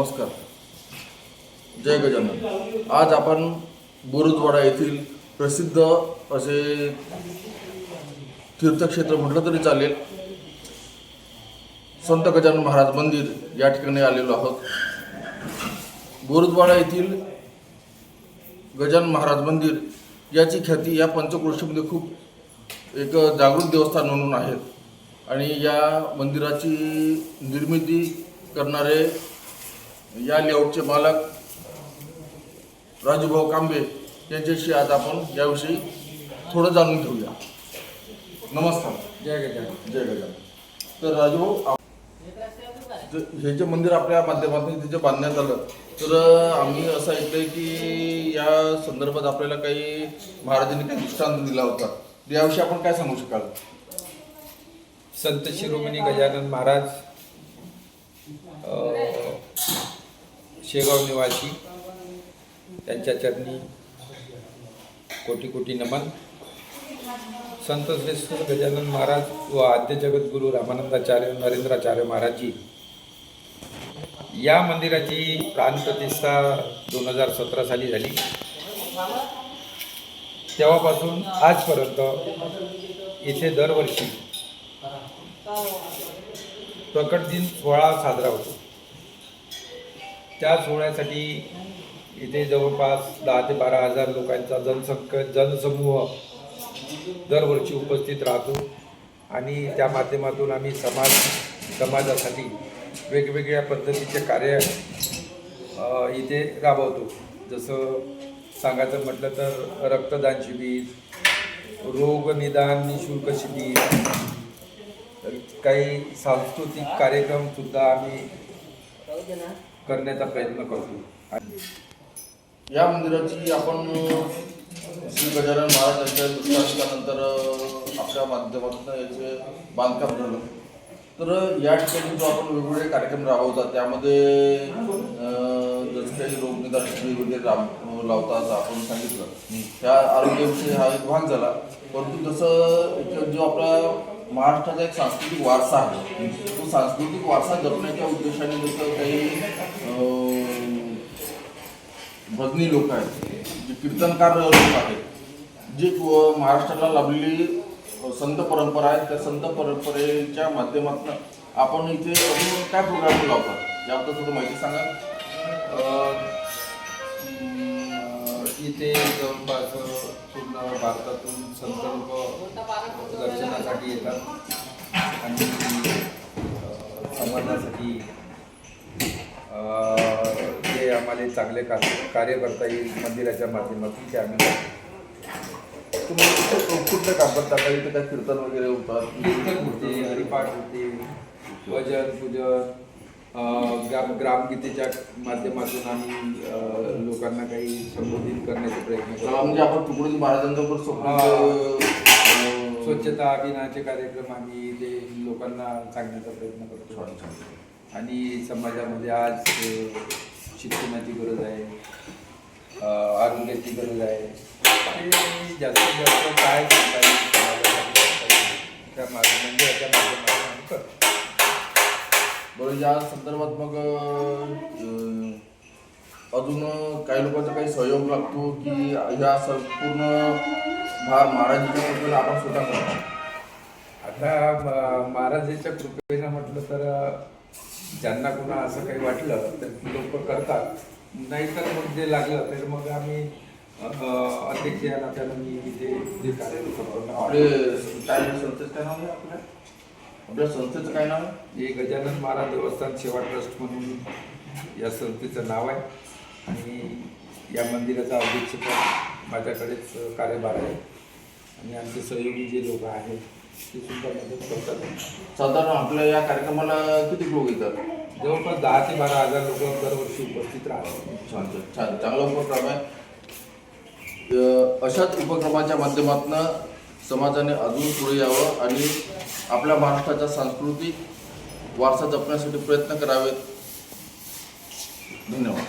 नमस्कार. जय गजानन. आज आपण बुरुजवाडा येथील प्रसिद्ध असे तीर्थक्षेत्र म्हटलं तरी चालेल, संत गजानन महाराज मंदिर या ठिकाणी आलेलो आहोत. बुरुजवाडा येथील गजानन महाराज मंदिर याची ख्याती या पंचक्रोशीमध्ये खूप एक जागृत देवस्थान म्हणून आहेत आणि या मंदिराची निर्मिती करणारे या लेआउटचे मालक राजूभाऊ कांबे यांच्याशी आज आपण याविषयी थोडं जाणून घेऊया. नमस्कार. जय गजानन. जय गजानन. तर राजूभाऊ, हे जे मंदिर आपल्या माध्यमातून तिथे बांधण्यात आलं, तर आम्ही असं ऐकलंय की या संदर्भात आपल्याला काही महाराजांनी काही दृष्टांत दिला होता. याविषयी आपण काय सांगू शकाल? संत शिरोमणी गजानन महाराज शेगाव निवासी, त्यांच्या चरणी कोटी कोटी नमन. संत श्रेष्ठ गजानन महाराज व आद्य जगद्गुरू रामानंदाचार्य नरेंद्राचार्य महाराजजी या मंदिराची प्राणप्रतिष्ठा 2017 साली झाली. तेव्हापासून आजपर्यंत इथे दरवर्षी प्रकट दिन सोहळा साजरा होतो. त्या सोहळ्यासाठी इथे जवळपास 10 ते 12 हजार लोकांचा जनसमूह दरवर्षी उपस्थित राहतो आणि त्या माध्यमातून आम्ही समाजासाठी वेगवेगळ्या पद्धतीचे कार्य इथे राबवतो. जसं सांगायचं म्हटलं तर रक्तदान शिबिर, रोग निदान निःशुल्क शिबिर, काही सांस्कृतिक कार्यक्रमसुद्धा आम्ही करण्याचा प्रयत्न करतो. या मंदिराची आपण श्री गजानन महाराज यांच्या दृष्टांतानंतर आपल्या माध्यमातून याचे बांधकाम झालं, तर या ठिकाणी जो आपण वेगवेगळे कार्यक्रम राबवतात त्यामध्ये जसं काही रोगनिदान शिबिर वगैरे लावतात आपण सांगितलं, त्या आरोग्याविषयी हा एक भाग झाला. परंतु जसं जो आपला महाराष्ट्राचा एक सांस्कृतिक वारसा आहे, तो सांस्कृतिक वारसा जपण्याच्या उद्देशाने जसं काही भजनी लोक आहेत, जे कीर्तनकार लोक आहेत, जी महाराष्ट्राला लाभलेली संत परंपरा आहे, त्या संत परंपरेच्या माध्यमातून आपण इथे अजून काय प्रोग्राम लावतात याबद्दल थोडं माहिती सांगा. इथे जवळपास पूर्ण भारतातून संत लोक दर्शनासाठी येतात आणि समाजासाठी जे आम्हाला चांगले कार्य करता येईल मंदिराच्या माध्यमातून ते आम्ही करतो. तुम्ही कुठल्या कामात टाका, इथे काय कीर्तन वगैरे होतात? कीर्तन होते, हरिपाठ होते, भजन पूजन, ग्रामगीतेच्या माध्यमातून आम्ही लोकांना काही संबोधित करण्याचा प्रयत्न करतो. म्हणजे आपण तुकडोजी महाराजांबरोबर स्वच्छता अभियानाचे कार्यक्रम आम्ही ते लोकांना सांगण्याचा प्रयत्न करतो. आणि समाजामध्ये आज शिक्षणाची गरज आहे, आरोग्याची गरज आहे, आणि जास्तीत जास्त काय करता येईल त्या मंदिराच्या माध्यमातून आम्ही करतो. बरं, या संदर्भात मग अजून काही लोकांचा काही सहयोग लागतो की या संपूर्ण महाराजांच्या कृपेने आपण स्वतः करतो? आता महाराजांच्या कृपेनं म्हटलं तर ज्यांना कुणा असं काही वाटलं तर लोक करतात, नाहीतर मग जे लागलं तर मग आम्ही अध्यक्ष या नात्यानं मी इथे जे कार्य करतो. आपले काय संस्थेचं काय नाव आहे? आपल्या संस्थेचं काय नाव आहे? हे गजानन महाराज देवस्थान सेवा ट्रस्ट म्हणून या संस्थेचं नाव आहे आणि या मंदिराचा अध्यक्षपद माझ्याकडेच कार्यभार आहे आणि आमचे सहयोगी जे लोक आहेत ते सुद्धा मदत करतात. साधारण आपल्या या कार्यक्रमाला किती लोक येतात? जवळपास 10 ते 12 हजार लोक दरवर्षी उपस्थित राहतात. छान छान, चांगला उपक्रम आहे. अशाच उपक्रमाच्या माध्यमातून समाजाने अजून पुढे यावं आणि आपल्या महाराष्ट्राचा सांस्कृतिक वारसा जपण्यासाठी प्रयत्न करावेत. धन्यवाद.